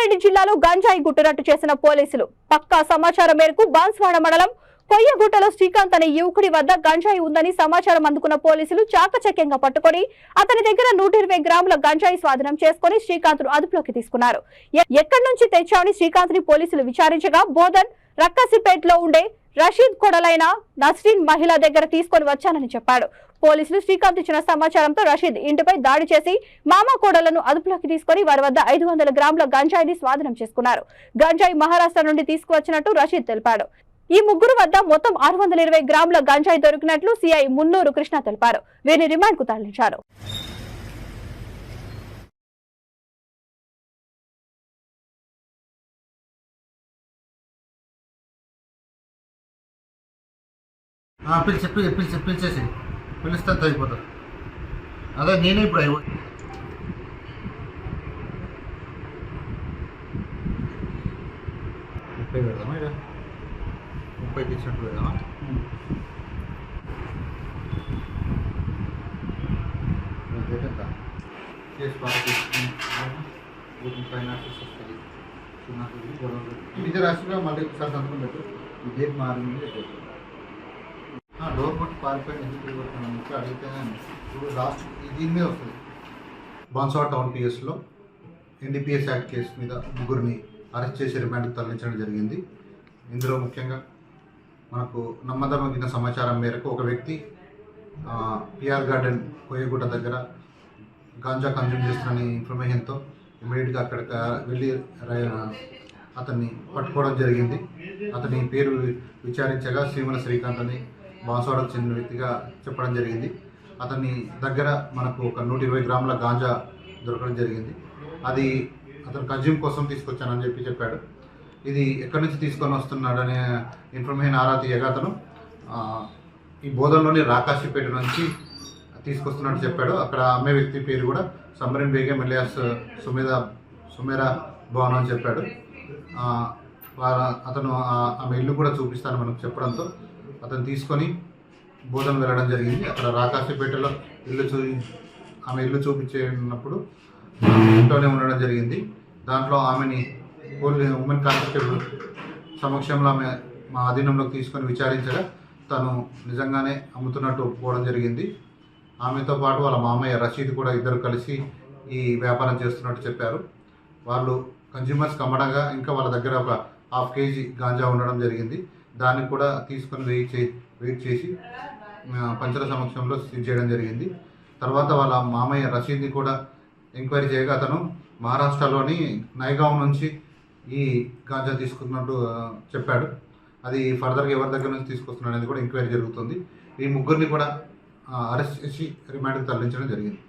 రంగారెడ్డి జిల్లాలో గంజాయి గుట్టురట్టు చేసిన పోలీసులు పక్కా సమాచారం మేరకు బాన్స్వాడ మండలం కొయ్యగుట్టలో శ్రీకాంత్ అనే యువకుడి వద్ద గంజాయి ఉందని సమాచారం అందుకున్న పోలీసులు చాకచక్యంగా పట్టుకొని అతని దగ్గర 120 గ్రాముల గంజాయి స్వాధీనం చేసుకుని శ్రీకాంత్ ను అదుపులోకి తీసుకున్నారు. ఎక్కడి నుంచి తెచ్చావని శ్రీకాంత్ ని పోలీసులు విచారించగా బోధన్ రక్కసిపేటలో ఉండే రషీద్ కొడలైన నస్రీన్ మహిళ దగ్గర తీసుకొని వచ్చానని చెప్పాడు. పోలీసులు శ్రీకాంత్ ఇచ్చిన సమాచారంతో రషీద్ ఇంటిపై దాడి చేసి మామా కోడలను అదుపులోకి తీసుకుని వారి వద్ద 500 గ్రాముల గంజాయిని స్వాధీనం చేసుకున్నారు. గంజాయి మహారాష్ట్ర నుండి తీసుకువచ్చినట్టు రషీద్ తెలిపాడు. ఈ ముగ్గురు వద్ద మొత్తం 620 గ్రాముల గంజాయి దొరికినట్లు సిఐ మున్నూరు కృష్ణ తెలిపారు. వీరిని రిమాండ్ కు తరలించారు. పిలిచేసి పిలిస్తే అయిపోతుంది. అదే నేనే ఇప్పుడు 30 పెడదామా, ఇక 30 ఇచ్చినట్టు పెడదామా. కేసు బాగా తీసుకుని ఫైనాన్సెస్ వస్తుంది. నిజ రాశిగా మళ్ళీ ఒకసారి సంతకం పెట్టు. ఈ డేట్ మారింది డోర్ కొట్టి పారిపోయిన ఎందుకు అడిగితే ఇప్పుడు లాస్ట్ దీని మీద వస్తుంది. బాన్స్వాడ టౌన్ పిఎస్లో ఎన్డీపీఎస్ యాక్ట్ కేసు మీద ముగ్గురిని అరెస్ట్ చేసి రిమాండ్కి తరలించడం జరిగింది. ఇందులో ముఖ్యంగా మనకు నమ్మదగిన సమాచారం మేరకు ఒక వ్యక్తి పిఆర్ గార్డెన్ కోయగుట్ట దగ్గర గాంజా కన్జ్యూమ్ చేస్తున్న ఇన్ఫర్మేషన్తో ఇమీడియట్గా అక్కడికి వెళ్ళి అతన్ని పట్టుకోవడం జరిగింది. అతని పేరు విచారించగా శ్రీమల శ్రీకాంత్ అని బాన్స్వాడకు చెందిన వ్యక్తిగా చెప్పడం జరిగింది. అతని దగ్గర మనకు ఒక 120 గ్రాముల గాంజా దొరకడం జరిగింది. అది అతను కన్జ్యూమ్ కోసం తీసుకొచ్చానని చెప్పాడు. ఇది ఎక్కడి నుంచి తీసుకొని వస్తున్నాడనే ఇన్ఫర్మేషన్ ఆరా తీయగా అతను ఈ బోధనలోని రాకాశిపేట నుంచి తీసుకొస్తున్నట్టు చెప్పాడు. అక్కడ అమ్మే వ్యక్తి పేరు కూడా సమ్మరిన్ బేగం ఎలియాస్ సుమేరా భవన్ అని చెప్పాడు. అతను ఆమె ఇల్లు కూడా చూపిస్తాను మనకు చెప్పడంతో అతను తీసుకొని బోధన వెళ్ళడం జరిగింది. అక్కడ రాకాశిపేటలో ఆమె ఇల్లు చూపించేటప్పుడు ఇంట్లోనే ఉండడం జరిగింది. దాంట్లో ఆమెని ఉమెన్ కానిస్టేబుల్ సమక్షంలో ఆమె మా అధీనంలోకి తీసుకొని విచారించగా తను నిజంగానే అమ్ముతున్నట్టు ఒప్పుకోవడం జరిగింది. ఆమెతో పాటు వాళ్ళ మామయ్య రషీద్ కూడా ఇద్దరు కలిసి ఈ వ్యాపారం చేస్తున్నట్టు చెప్పారు. వాళ్ళు కన్జ్యూమర్స్కి అమ్మడంగా ఇంకా వాళ్ళ దగ్గర ఒక 1/2 కేజీ గాంజా ఉండడం జరిగింది. దాన్ని కూడా తీసుకొని వెయిట్ చేసి పంచల సమక్షంలో సీజ్ చేయడం జరిగింది. తర్వాత వాళ్ళ మామయ్య రషీద్ని కూడా ఎంక్వైరీ చేయగా అతను మహారాష్ట్రలోని నైగావ్ నుంచి ఈ గాంజా తీసుకున్నట్టు చెప్పాడు. అది ఫర్దర్గా ఎవరి దగ్గర నుంచి తీసుకొస్తున్నాడు అనేది కూడా ఎంక్వైరీ జరుగుతుంది. ఈ ముగ్గురిని కూడా అరెస్ట్ చేసి రిమాండ్కి తరలించడం జరిగింది.